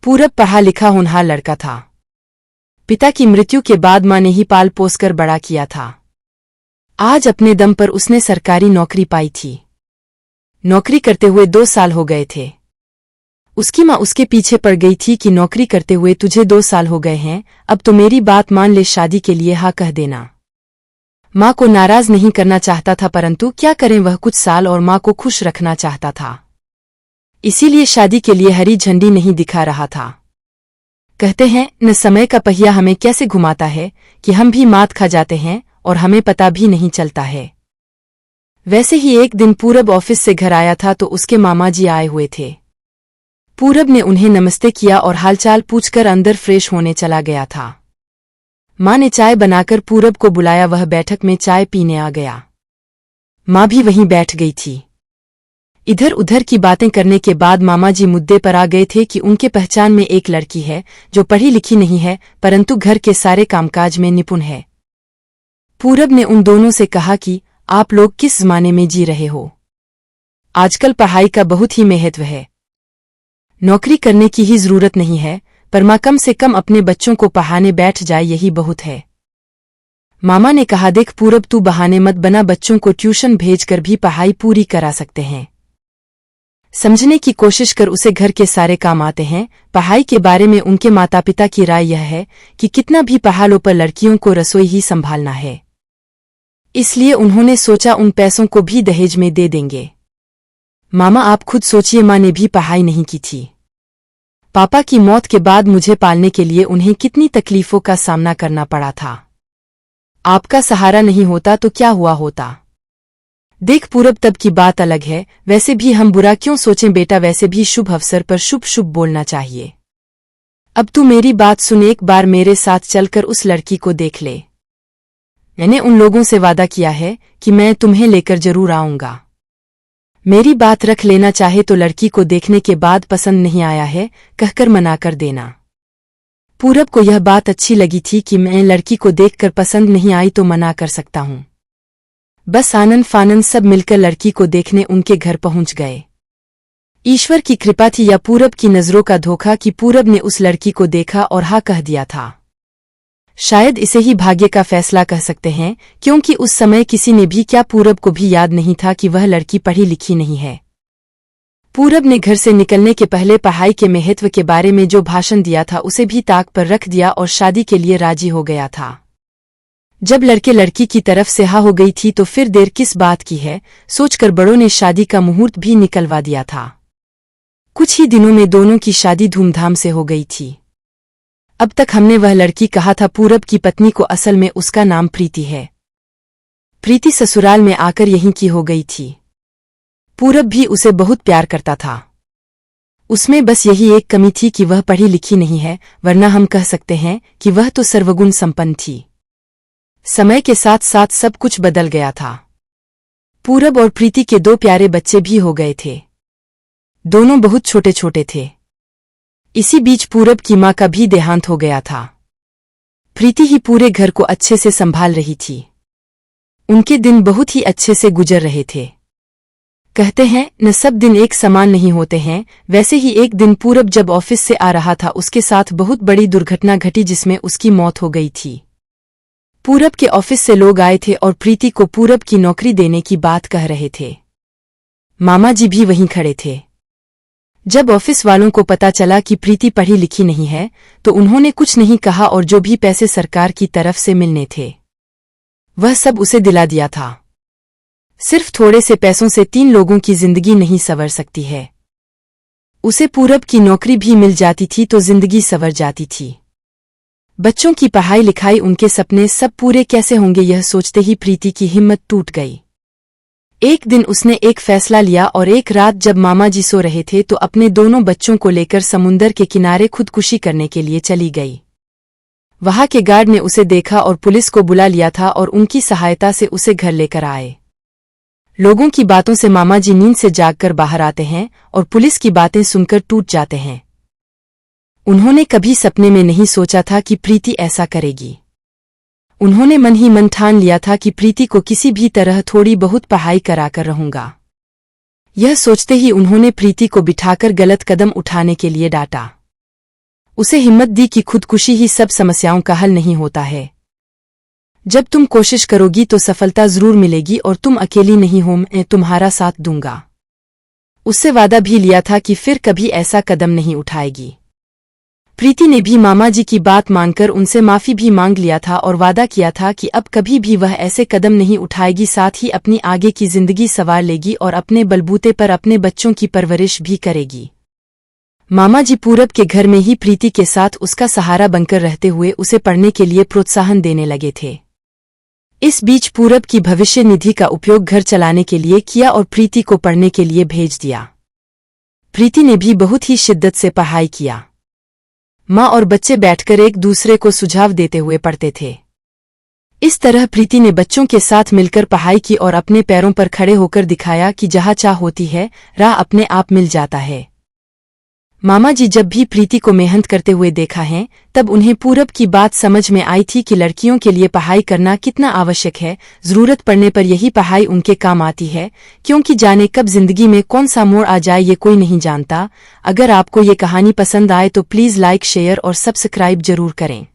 पूरब पढ़ा लिखा होनहार लड़का था। पिता की मृत्यु के बाद मां ने ही पाल पोस कर बड़ा किया था। आज अपने दम पर उसने सरकारी नौकरी पाई थी। नौकरी करते हुए 2 साल हो गए थे। उसकी मां उसके पीछे पड़ गई थी कि नौकरी करते हुए तुझे 2 साल हो गए हैं, अब तो मेरी बात मान ले, शादी के लिए हाँ कह देना। मां को नाराज नहीं करना चाहता था, परंतु क्या करें, वह कुछ साल और मां को खुश रखना चाहता था। इसीलिए शादी के लिए हरी झंडी नहीं दिखा रहा था। कहते हैं न समय का पहिया हमें कैसे घुमाता है कि हम भी मात खा जाते हैं और हमें पता भी नहीं चलता है। वैसे ही एक दिन पूरब ऑफिस से घर आया था तो उसके मामा जी आए हुए थे। पूरब ने उन्हें नमस्ते किया और हालचाल पूछकर अंदर फ्रेश होने चला गया था। मां ने चाय बनाकर पूरब को बुलाया, वह बैठक में चाय पीने आ गया। मां भी वहीं बैठ गई थी। इधर उधर की बातें करने के बाद मामा जी मुद्दे पर आ गए थे कि उनके पहचान में एक लड़की है जो पढ़ी लिखी नहीं है परंतु घर के सारे कामकाज में निपुण है। पूरब ने उन दोनों से कहा कि आप लोग किस जमाने में जी रहे हो? आजकल पढ़ाई का बहुत ही महत्व है। नौकरी करने की ही जरूरत नहीं है, पर मां कम से कम अपने बच्चों को पढ़ाने बैठ जाए, यही बहुत है। मामा ने कहा, देख पूरब, तू बहाने मत बना, बच्चों को ट्यूशन भेजकर भी पढ़ाई पूरी करा सकते हैं। समझने की कोशिश कर, उसे घर के सारे काम आते हैं। पढ़ाई के बारे में उनके माता पिता की राय यह है कि कितना भी पढ़ा लो पर लड़कियों को रसोई ही संभालना है। इसलिए उन्होंने सोचा उन पैसों को भी दहेज में दे देंगे। मामा आप खुद सोचिए, मां ने भी पढ़ाई नहीं की थी। पापा की मौत के बाद मुझे पालने के लिए उन्हें कितनी तकलीफों का सामना करना पड़ा था। आपका सहारा नहीं होता तो क्या हुआ होता। देख पूरब, तब की बात अलग है, वैसे भी हम बुरा क्यों सोचें बेटा, वैसे भी शुभ अवसर पर शुभ शुभ बोलना चाहिए। अब तू मेरी बात सुन, एक बार मेरे साथ चलकर उस लड़की को देख ले। मैंने उन लोगों से वादा किया है कि मैं तुम्हें लेकर जरूर आऊंगा। मेरी बात रख लेना, चाहे तो लड़की को देखने के बाद पसंद नहीं आया है कहकर मना कर देना। पूरब को यह बात अच्छी लगी थी कि मैं लड़की को देखकर पसंद नहीं आई तो मना कर सकता हूं। बस आनंद फानंद सब मिलकर लड़की को देखने उनके घर पहुंच गए। ईश्वर की कृपा थी या पूरब की नजरों का धोखा कि पूरब ने उस लड़की को देखा और हाँ कह दिया था। शायद इसे ही भाग्य का फैसला कह सकते हैं, क्योंकि उस समय किसी ने भी, क्या पूरब को भी याद नहीं था कि वह लड़की पढ़ी लिखी नहीं है। पूरब ने घर से निकलने के पहले पढ़ाई के महत्व के बारे में जो भाषण दिया था उसे भी ताक पर रख दिया और शादी के लिए राजी हो गया था। जब लड़के लड़की की तरफ से हाँ हो गई थी तो फिर देर किस बात की है सोचकर बड़ों ने शादी का मुहूर्त भी निकलवा दिया था। कुछ ही दिनों में दोनों की शादी धूमधाम से हो गई थी। अब तक हमने वह लड़की कहा था पूरब की पत्नी को, असल में उसका नाम प्रीति है। प्रीति ससुराल में आकर यहीं की हो गई थी। पूरब भी उसे बहुत प्यार करता था। उसमें बस यही एक कमी थी कि वह पढ़ी लिखी नहीं है, वरना हम कह सकते हैं कि वह तो सर्वगुण संपन्न थी। समय के साथ साथ सब कुछ बदल गया था। पूरब और प्रीति के 2 प्यारे बच्चे भी हो गए थे। दोनों बहुत छोटे छोटे थे। इसी बीच पूरब की मां का भी देहांत हो गया था। प्रीति ही पूरे घर को अच्छे से संभाल रही थी। उनके दिन बहुत ही अच्छे से गुजर रहे थे। कहते हैं न सब दिन एक समान नहीं होते हैं, वैसे ही एक दिन पूरब जब ऑफिस से आ रहा था उसके साथ बहुत बड़ी दुर्घटना घटी जिसमें उसकी मौत हो गई थी। पूरब के ऑफिस से लोग आए थे और प्रीति को पूरब की नौकरी देने की बात कह रहे थे। मामा जी भी वहीं खड़े थे। जब ऑफिस वालों को पता चला कि प्रीति पढ़ी लिखी नहीं है तो उन्होंने कुछ नहीं कहा और जो भी पैसे सरकार की तरफ से मिलने थे वह सब उसे दिला दिया था। सिर्फ थोड़े से पैसों से 3 लोगों की जिंदगी नहीं संवर सकती है। उसे पूरब की नौकरी भी मिल जाती थी तो जिंदगी संवर जाती थी। बच्चों की पढ़ाई लिखाई, उनके सपने सब पूरे कैसे होंगे, यह सोचते ही प्रीति की हिम्मत टूट गई। एक दिन उसने एक फैसला लिया और एक रात जब मामा जी सो रहे थे तो अपने दोनों बच्चों को लेकर समुंदर के किनारे खुदकुशी करने के लिए चली गई। वहां के गार्ड ने उसे देखा और पुलिस को बुला लिया था और उनकी सहायता से उसे घर लेकर आए। लोगों की बातों से मामा जी नींद से जागकर बाहर आते हैं और पुलिस की बातें सुनकर टूट जाते हैं। उन्होंने कभी सपने में नहीं सोचा था कि प्रीति ऐसा करेगी। उन्होंने मन ही मन ठान लिया था कि प्रीति को किसी भी तरह थोड़ी बहुत पढ़ाई कराकर रहूंगा। यह सोचते ही उन्होंने प्रीति को बिठाकर गलत कदम उठाने के लिए डांटा। उसे हिम्मत दी कि खुदकुशी ही सब समस्याओं का हल नहीं होता है। जब तुम कोशिश करोगी तो सफलता जरूर मिलेगी और तुम अकेली नहीं हो, मैं तुम्हारा साथ दूंगा। उससे वादा भी लिया था कि फिर कभी ऐसा कदम नहीं उठाएगी। प्रीति ने भी मामा जी की बात मानकर उनसे माफी भी मांग लिया था और वादा किया था कि अब कभी भी वह ऐसे कदम नहीं उठाएगी, साथ ही अपनी आगे की जिंदगी संवार लेगी और अपने बलबूते पर अपने बच्चों की परवरिश भी करेगी। मामा जी पूरब के घर में ही प्रीति के साथ उसका सहारा बनकर रहते हुए उसे पढ़ने के लिए प्रोत्साहन देने लगे थे। इस बीच पूरब की भविष्य निधि का उपयोग घर चलाने के लिए किया और प्रीति को पढ़ने के लिए भेज दिया। प्रीति ने भी बहुत ही शिद्दत से पढ़ाई किया। माँ और बच्चे बैठकर एक दूसरे को सुझाव देते हुए पढ़ते थे। इस तरह प्रीति ने बच्चों के साथ मिलकर पढ़ाई की और अपने पैरों पर खड़े होकर दिखाया कि जहाँ चाह होती है, राह अपने आप मिल जाता है। मामा जी जब भी प्रीति को मेहनत करते हुए देखा है, तब उन्हें पूरब की बात समझ में आई थी कि लड़कियों के लिए पढ़ाई करना कितना आवश्यक है। जरूरत पड़ने पर यही पढ़ाई उनके काम आती है, क्योंकि जाने कब जिंदगी में कौन सा मोड़ आ जाए ये कोई नहीं जानता। अगर आपको ये कहानी पसंद आए तो प्लीज़ लाइक, शेयर और सब्सक्राइब जरूर करें।